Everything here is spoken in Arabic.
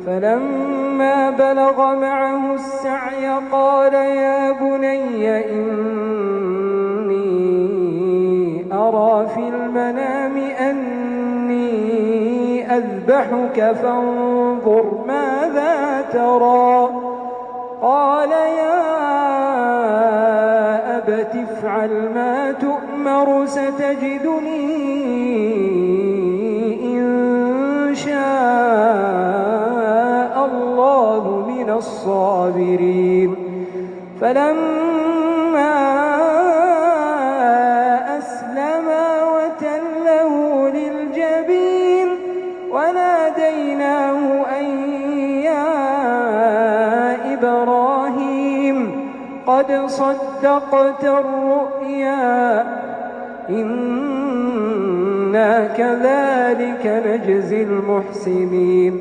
فلما بلغ معه السعي قال يا بني إني أرى في المنام أني أذبحك فانظر ماذا ترى. قال يا أبت افعل ما تؤمر ستجدني إن شاء الله من الصابرين. فلما أسلما وتله للجبين وناديناه أن يا إبراهيم قد صدقت الرؤيا إنا كذلك نجزي المحسنين.